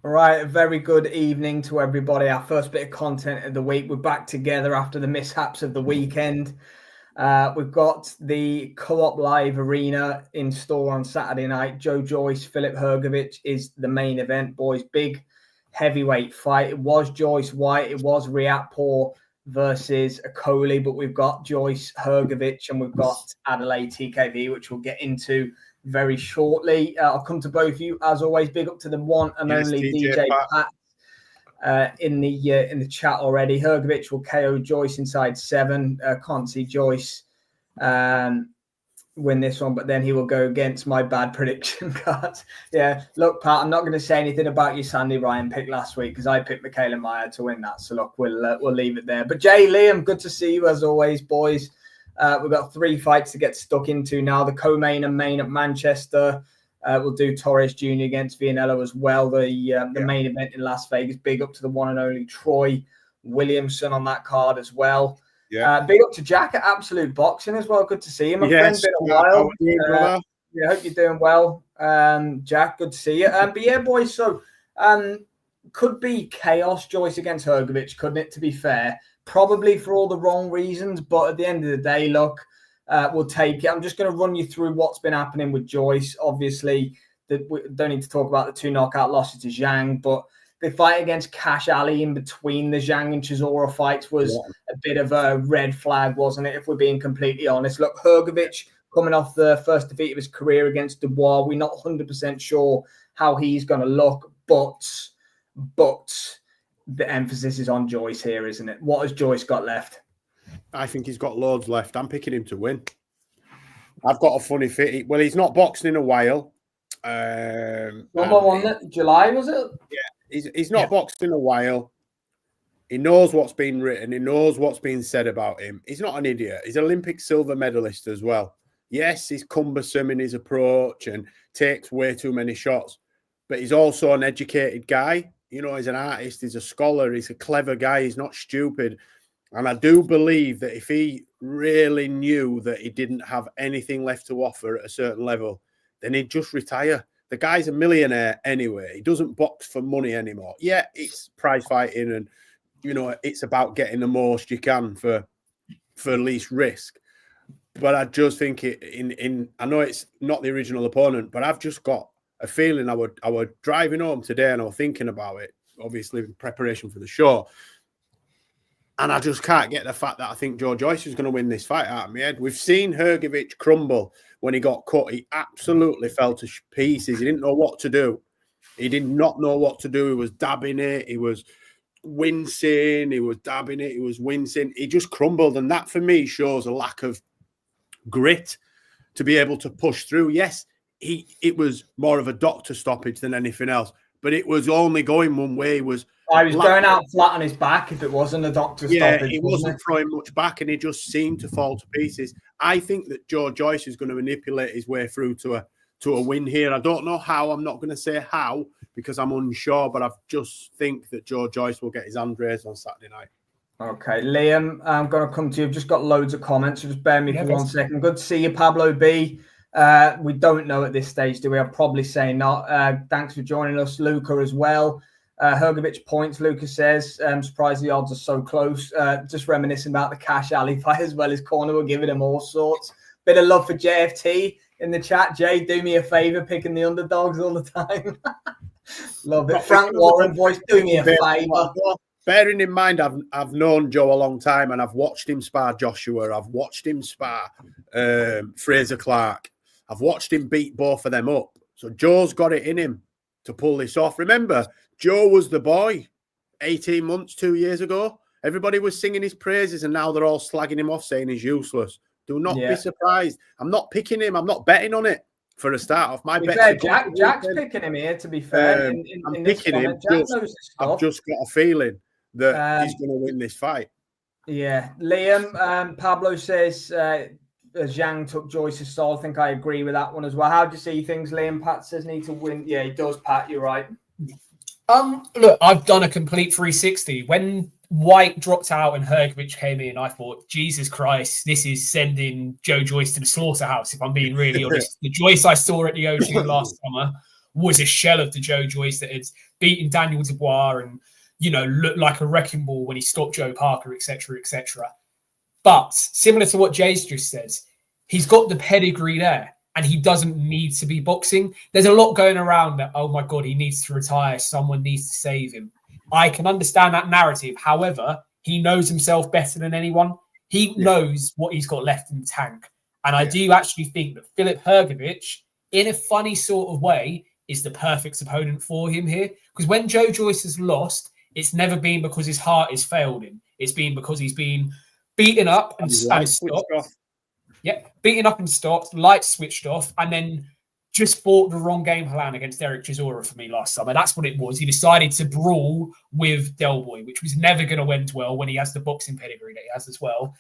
All right, a very good evening to everybody. Our first bit of content of the week. We're back together after the mishaps of the weekend. We've got the Co-op Live Arena in store on Saturday night. Joe Joyce, Filip Hrgovic is the main event, boys. Big heavyweight fight. It was Joyce White. It was Riatpour versus Coley, but we've got Joyce Hrgovic and we've got Adelaide TKV, which we'll get into very shortly. I'll come to both of you. As always, big up to the one and only DJ Pat. In the chat already. Hrgovic will KO Joyce inside 7. Can't see Joyce win this one, but then he will go against my bad prediction cards. Yeah, look, Pat, I'm not going to say anything about your Sandy Ryan pick last week because I picked Michaela Meyer to win that. So look, we'll leave it there. But Jay, Liam, good to see you as always, boys. We've got 3 fights to get stuck into now. The co-main and main at Manchester. We'll do Torres Jr. against Vianello as well. The main event in Las Vegas. Big up to the one and only Troy Williamson on that card as well. Yeah. Big up to Jack at Absolute Boxing as well. Good to see him. Yes. Been a while. I hope you're doing well, Jack. Good to see you. But yeah, boys. So could be chaos, Joyce against Hrgovic, couldn't it? To be fair, probably for all the wrong reasons. But at the end of the day, look. We'll take it. I'm just going to run you through what's been happening with Joyce. Obviously, we don't need to talk about the 2 knockout losses to Zhang, but the fight against Cash Ali in between the Zhang and Chisora fights was a bit of a red flag, wasn't it? If we're being completely honest. Look, Hrgovic coming off the first defeat of his career against Dubois. We're not 100% sure how he's going to look, but the emphasis is on Joyce here, isn't it? What has Joyce got left? I think he's got loads left. I'm picking him to win. I've got a funny fit. Well, he's not boxing in a while. July, was it? Yeah, he's not boxed in a while. He knows what's been written. He knows what's been said about him. He's not an idiot. He's Olympic silver medalist as well. Yes, he's cumbersome in his approach and takes way too many shots, but he's also an educated guy. You know, he's an artist. He's a scholar. He's a clever guy. He's not stupid. And I do believe that if he really knew that he didn't have anything left to offer at a certain level, then he'd just retire. The guy's a millionaire anyway. He doesn't box for money anymore. Yeah, it's prize fighting and, you know, it's about getting the most you can for least risk. But I just think I know it's not the original opponent, but I've just got a feeling I was driving home today and I was thinking about it, obviously in preparation for the show. And I just can't get the fact that I think Joe Joyce is going to win this fight out of my head. We've seen Hrgovic crumble when he got cut. He absolutely fell to pieces. He didn't know what to do. He did not know what to do. He was dabbing it. He was wincing. He was dabbing it. He was wincing. He just crumbled. And that, for me, shows a lack of grit to be able to push through. Yes, it was more of a doctor stoppage than anything else. But it was only going one way. He was going out flat on his back if it wasn't a doctor stoppage. He wasn't throwing much back and he just seemed to fall to pieces. I think that Joe Joyce is going to manipulate his way through to a win here. I don't know how. I'm not going to say how because I'm unsure, but I just think that Joe Joyce will get his hand raised on Saturday night. Okay, Liam, I'm going to come to you. I've just got loads of comments, so just bear me for 1 second. Good to see you, Pablo B. We don't know at this stage, do we? I'll probably say not. Thanks for joining us, Luca, as well. Hrgovic points, Lucas says. Surprised the odds are so close. Just reminiscing about the Cash Ali fight as well. His corner were giving him all sorts. Bit of love for JFT in the chat. Jay, do me a favour picking the underdogs all the time. Love it. Frank Warren voice, do me a favour. Bearing in mind, I've known Joe a long time and I've watched him spar Joshua. I've watched him spar Fraser Clark. I've watched him beat both of them up. So Joe's got it in him to pull this off. Remember, Joe was the boy 18 months, 2 years ago. Everybody was singing his praises and now they're all slagging him off, saying he's useless. Do not be surprised. I'm not picking him. I'm not betting on it for a start off. My bet. Jack's picking him here, to be fair. I'm picking him. I've just got a feeling that he's going to win this fight. Yeah. Liam, Pablo says Zhang took Joyce's stall. I think I agree with that one as well. How do you see things, Liam? Pat says need to win. Yeah, he does, Pat. You're right. Look, I've done a complete 360. When White dropped out and Hrgovic came in, I thought, Jesus Christ, this is sending Joe Joyce to the slaughterhouse, if I'm being really honest. The Joyce I saw at the O2 last summer was a shell of the Joe Joyce that had beaten Daniel Dubois and, looked like a wrecking ball when he stopped Joe Parker, etc., etc. But similar to what Jay's just said, he's got the pedigree there and he doesn't need to be boxing. There's a lot going around that, oh my God, he needs to retire. Someone needs to save him. I can understand that narrative. However, he knows himself better than anyone. He knows what he's got left in the tank. And I do actually think that Filip Hrgovic, in a funny sort of way, is the perfect opponent for him here. Because when Joe Joyce has lost, it's never been because his heart has failed him. It's been because he's been beaten up and stopped. Yeah, beaten up and stopped, lights switched off, and then just fought the wrong game plan against Derek Chisora for me last summer. That's what it was. He decided to brawl with Del Boy, which was never going to end well when he has the boxing pedigree that he has as well.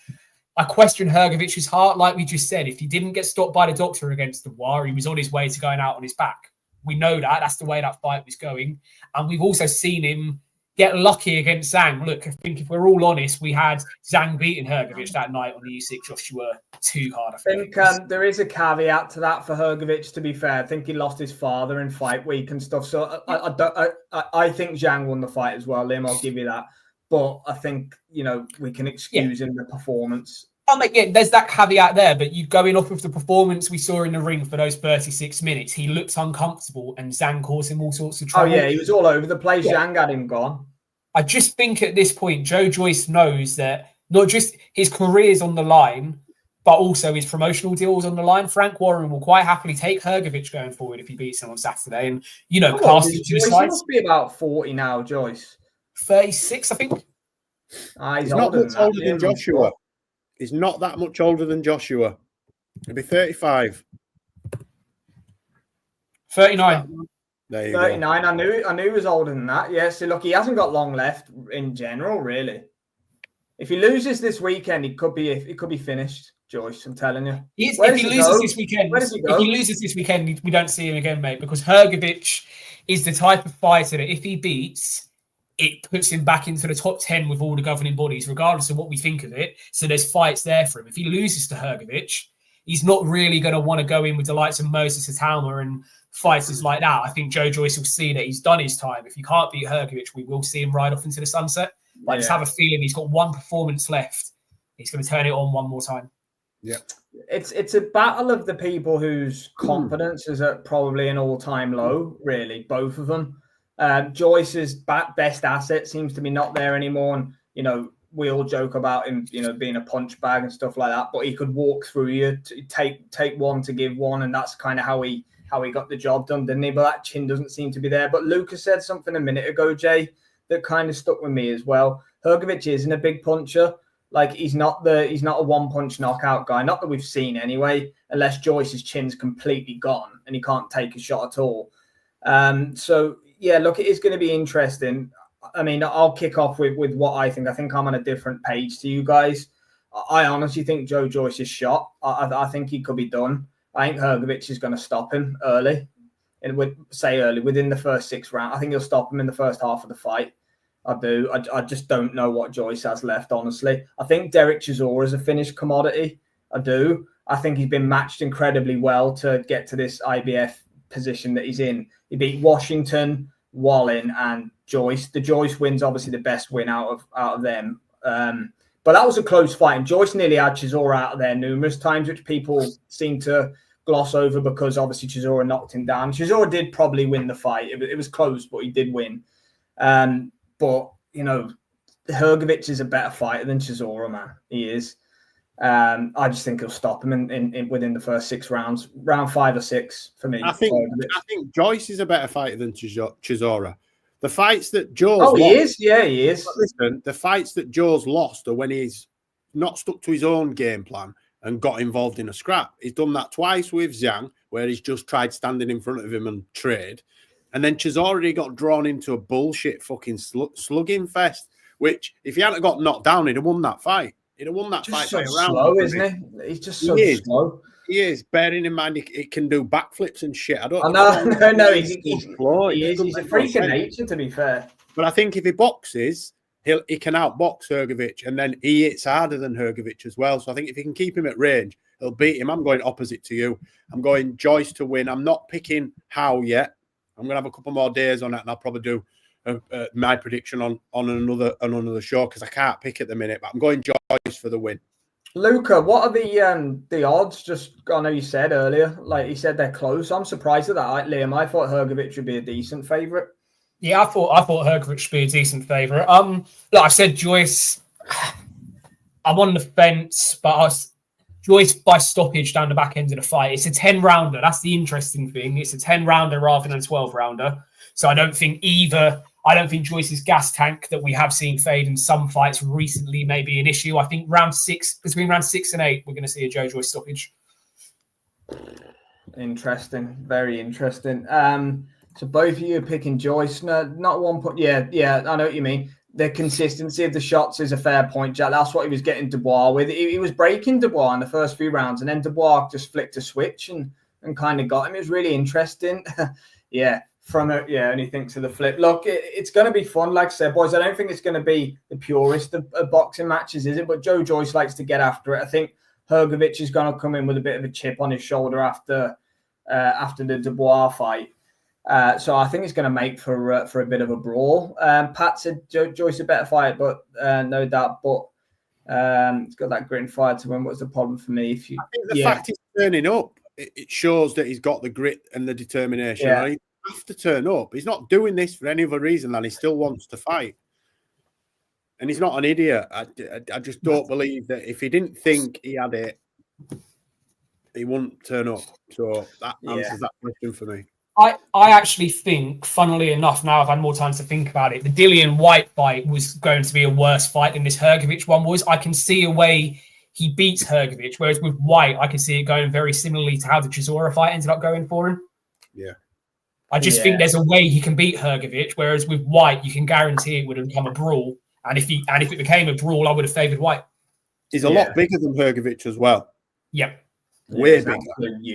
I question Hrgovic's heart, like we just said. If he didn't get stopped by the doctor against Dubois, he was on his way to going out on his back. We know that. That's the way that fight was going. And we've also seen him get lucky against Zhang. Look, I think if we're all honest, we had Zhang beating Hrgovic that night on the Usyk Joshua too hard. I think there is a caveat to that for Hrgovic, to be fair. I think he lost his father in fight week and stuff. So I think Zhang won the fight as well, Liam. I'll give you that. But I think, we can excuse him the performance. There's that caveat there, but you going off of the performance we saw in the ring for those 36 minutes, he looked uncomfortable and Zhang caused him all sorts of trouble. Oh, yeah, he was all over the place. Yeah. Zhang had him gone. I just think at this point, Joe Joyce knows that not just his career's on the line, but also his promotional deal's on the line. Frank Warren will quite happily take Hrgovic going forward if he beats him on Saturday and, cast him to the side. He must be about 40 now, Joyce. 36, I think. He's not much older than Joshua. He's not that much older than Joshua. He'll be 35. 39. There you 39. go. I knew he was older than that. Yeah, so look, he hasn't got long left in general, really. If he loses this weekend, it could be finished, Joyce. I'm telling you. If he loses this weekend, we don't see him again, mate, because Hrgovic is the type of fighter that if he beats, it puts him back into the top 10 with all the governing bodies, regardless of what we think of it. So there's fights there for him. If he loses to Hrgovic, he's not really going to want to go in with the likes of Moses Atama and fighters like that. I think Joe Joyce will see that he's done his time. If he can't beat Hrgovic, we will see him ride off into the sunset. I just have a feeling he's got one performance left. He's going to turn it on one more time. Yeah. It's a battle of the people whose confidence is at probably an all-time low, really, both of them. Joyce's best asset seems to be not there anymore. And, we all joke about him, being a punch bag and stuff like that, but he could walk through you, to take one to give one. And that's kind of how he got the job done, didn't he? But that chin doesn't seem to be there. But Lucas said something a minute ago, Jay, that kind of stuck with me as well. Hrgovic isn't a big puncher. Like he's not a one-punch knockout guy. Not that we've seen anyway, unless Joyce's chin's completely gone and he can't take a shot at all. So yeah, look, it is going to be interesting. I mean, I'll kick off with what I think. I think I'm on a different page to you guys. I honestly think Joe Joyce is shot. I think he could be done. I think Hrgovic is going to stop him early. And within the first 6 rounds. I think he'll stop him in the first half of the fight. I do. I just don't know what Joyce has left, honestly. I think Derek Chisora is a finished commodity. I do. I think he's been matched incredibly well to get to this IBF position that he's in. He beat Washington, Wallin, and Joyce. The Joyce win's obviously the best win out of them. But that was a close fight. And Joyce nearly had Chisora out of there numerous times, which people seem to gloss over because obviously Chisora knocked him down. Chisora did probably win the fight. It was close, but he did win. But, Hrgovic is a better fighter than Chisora, man. He is. I just think he'll stop him in within the first 6 rounds, round 5 or 6 for me. I think Joyce is a better fighter than Chisora. The fights that Joe's lost, he is. Yeah, he is. Listen, the fights that Joe's lost are when he's not stuck to his own game plan and got involved in a scrap. He's done that twice with Zhang, where he's just tried standing in front of him and trade. And then Chisora got drawn into a bullshit fucking slugging fest, which if he hadn't got knocked down, he'd have won that fight. He'd have won that fight by a round. Slow, isn't he? He's just so slow. He is. Bearing in mind, he can do backflips and shit. No. He's a freak of nature, to be fair. But I think if he boxes, he can outbox Hrgovic, and then he hits harder than Hrgovic as well. So I think if he can keep him at range, he'll beat him. I'm going opposite to you. I'm going Joyce to win. I'm not picking how yet. I'm going to have a couple more days on it, and I'll probably do my prediction on another show because I can't pick at the minute. But I'm going Joyce for the win. Luca, what are the odds? Just I know you said earlier, like you said, they're close. I'm surprised at that, Liam. I thought Hrgovic would be a decent favourite. Yeah, I thought Hrgovic should be a decent favourite. Like I said, Joyce. I'm on the fence, but Joyce by stoppage down the back end of the fight. It's a 10-rounder. That's the interesting thing. It's a 10-rounder rather than a 12-rounder. So I don't think Joyce's gas tank that we have seen fade in some fights recently may be an issue. I think between round 6 and 8, we're going to see a Joe Joyce stoppage. Interesting. Very interesting. So both of you are picking Joyce. No, not 1 point. Yeah, I know what you mean. The consistency of the shots is a fair point, Jack. That's what he was getting Dubois with. He was breaking Dubois in the first few rounds, and then Dubois just flicked a switch and kind of got him. It was really interesting. Anything to the flip. Look, it's going to be fun. Like I said, boys, I don't think it's going to be the purest of boxing matches, is it? But Joe Joyce likes to get after it. I think Hrgovic is going to come in with a bit of a chip on his shoulder after the Dubois fight. So I think it's going to make for a bit of a brawl. Pat said Joyce a better fight, but no doubt. But it's got that grit and fire to win. What's the problem for me? I think the fact he's turning up, it shows that he's got the grit and the determination. Yeah. He has to turn up. He's not doing this for any other reason than he still wants to fight. And he's not an idiot. I just don't believe that if he didn't think he had it, he wouldn't turn up. So that answers that question for me. I actually think, funnily enough, now I've had more time to think about it, the Dillian White fight was going to be a worse fight than this Hrgovic one was. I can see a way he beats Hrgovic, whereas with White, I can see it going very similarly to how the Chisora fight ended up going for him. Yeah. I just think there's a way he can beat Hrgovic, whereas with White, you can guarantee it would have become a brawl. And if it became a brawl, I would have favoured White. He's a lot bigger than Hrgovic as well. Yep. Way bigger.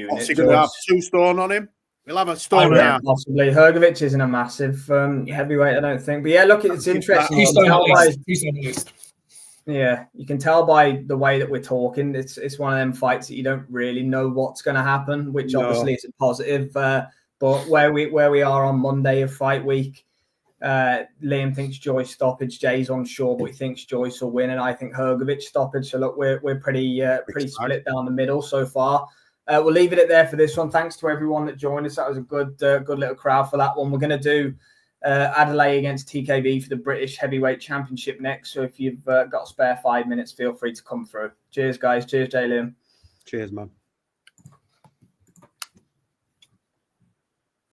What's he going to have 2 stone on him? We'll have a stone now. Possibly. Hrgovic isn't a massive heavyweight, I don't think. But yeah, look, it's interesting. Yeah, you can tell by the way that we're talking. It's one of them fights that you don't really know what's going to happen, which obviously is a positive. But where we are on Monday of fight week, Liam thinks Joyce stoppage. Jay's unsure, but he thinks Joyce will win, and I think Hrgovic stoppage. So look, we're pretty split down the middle so far. We'll leave it there for this one. Thanks to everyone that joined us. That was a good little crowd for that one. We're going to do Adelaide against TKB for the British Heavyweight Championship next. So if you've got a spare 5 minutes, feel free to come through. Cheers, guys. Cheers, Jay Liam. Cheers, man.